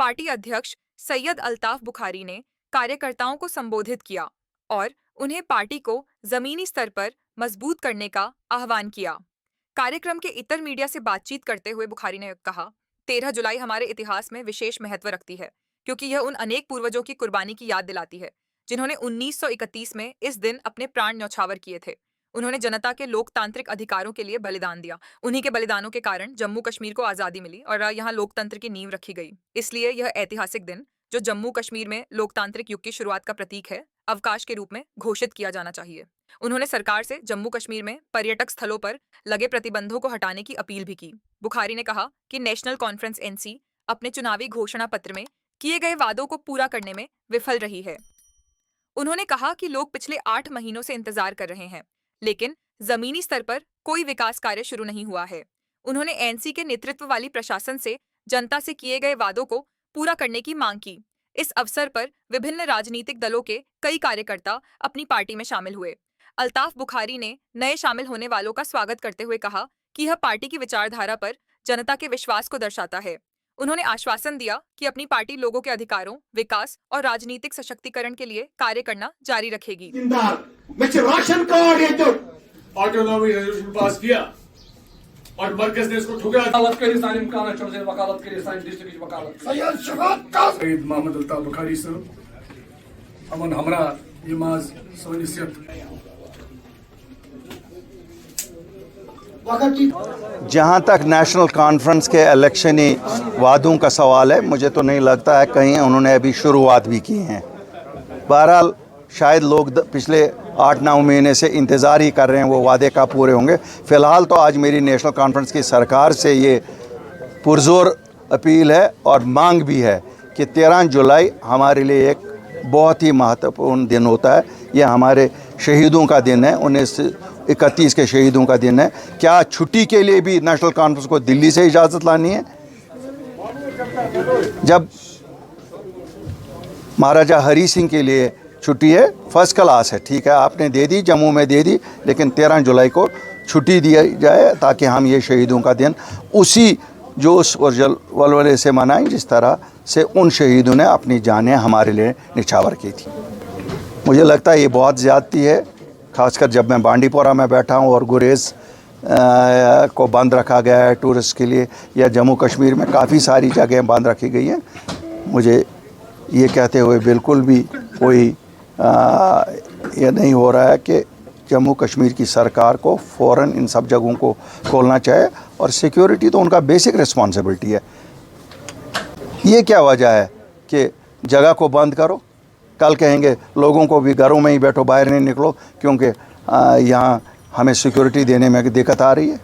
Party अध्यक्ष सैयद अल्ताफ बुखारी ने कार्यकर्ताओं को संबोधित किया और उन्हें पार्टी को जमीनी स्तर पर मजबूत करने का आह्वान किया। कार्यक्रम के इतर मीडिया से बातचीत करते हुए बुखारी ने कहा, 13 जुलाई हमारे इतिहास में विशेष महत्व रखती है क्योंकि यह उन अनेक पूर्वजों की कुर्बानी की याद दिलाती है जिन्होंने 1931 में इस दिन अपने प्राण न्यौछावर किए थे। उन्होंने जनता के लोकतांत्रिक अधिकारों के लिए बलिदान दिया। उन्हीं के बलिदानों के कारण जम्मू कश्मीर को आज़ादी मिली और यहाँ लोकतंत्र की नींव रखी गई। इसलिए यह ऐतिहासिक दिन, जो जम्मू कश्मीर में लोकतांत्रिक युग की शुरुआत का प्रतीक है, अवकाश के रूप में घोषित किया जाना चाहिए। उन्होंने सरकार से जम्मू कश्मीर में पर्यटक स्थलों पर लगे प्रतिबंधों को हटाने की अपील भी की। बुखारी ने कहा कि नेशनल कॉन्फ्रेंस NC अपने चुनावी घोषणा पत्र में किए गए वादों को पूरा करने में विफल रही है। उन्होंने कहा कि लोग पिछले 8 महीनों से इंतजार कर रहे हैं, लेकिन जमीनी स्तर पर कोई विकास कार्य शुरू नहीं हुआ है। उन्होंने NC के नेतृत्व वाली प्रशासन से जनता से किए गए वादों को पूरा करने की मांग की। इस अवसर पर विभिन्न राजनीतिक दलों के कई कार्यकर्ता अपनी पार्टी में शामिल हुए। अल्ताफ बुखारी ने नए शामिल होने वालों का स्वागत करते हुए कहा कि यह पार्टी की विचारधारा पर जनता के विश्वास को दर्शाता है। उन्होंने आश्वासन दिया कि अपनी पार्टी लोगों के अधिकारों, विकास और राजनीतिक सशक्तिकरण के लिए कार्य करना जारी रखेगी। राशन कार्ड ये तो ऑटोनॉमी रेजोल्यूशन पास किया और मरकज ने इसको ठुकरा सैयद मोहम्मद अल्ताफ बुखारी साहब अमन हमरा यमाज सोनियत। जहाँ तक नेशनल कॉन्फ्रेंस के इलेक्शनी वादों का सवाल है, मुझे तो नहीं लगता है कहीं उन्होंने अभी शुरुआत भी की हैं। बहरहाल शायद लोग पिछले 8-9 महीने से इंतज़ार ही कर रहे हैं वो वादे कब पूरे होंगे। फ़िलहाल तो आज मेरी नेशनल कॉन्फ्रेंस की सरकार से ये पुरज़ोर अपील है और मांग भी है कि 13 जुलाई हमारे लिए एक बहुत ही महत्वपूर्ण दिन होता है। यह हमारे शहीदों का दिन है, 1931 के शहीदों का दिन है। क्या छुट्टी के लिए भी नेशनल कॉन्फ्रेंस को दिल्ली से इजाज़त लानी है? जब महाराजा हरी सिंह के लिए छुट्टी है, फर्स्ट क्लास है, ठीक है, आपने दे दी, जम्मू में दे दी, लेकिन 13 जुलाई को छुट्टी दी जाए ताकि हम ये शहीदों का दिन उसी जोश और वलवले से मनाएं जिस तरह से उन शहीदों ने अपनी जानें हमारे लिए निछावर की थी। मुझे लगता है ये बहुत ज़्यादती है, खासकर जब मैं बांडीपोरा में बैठा हूँ और गुरेज़ को बंद रखा गया है टूरिस्ट के लिए, या जम्मू कश्मीर में काफ़ी सारी जगहें बंद रखी गई हैं। मुझे ये कहते हुए बिल्कुल भी कोई ये नहीं हो रहा है कि जम्मू कश्मीर की सरकार को फ़ौरन इन सब जगहों को खोलना चाहिए, और सिक्योरिटी तो उनका बेसिक रिस्पॉन्सिबिलिटी है। ये क्या वजह है कि जगह को बंद करो, कल कहेंगे लोगों को भी घरों में ही बैठो, बाहर नहीं निकलो क्योंकि यहाँ हमें सिक्योरिटी देने में दिक्कत आ रही है।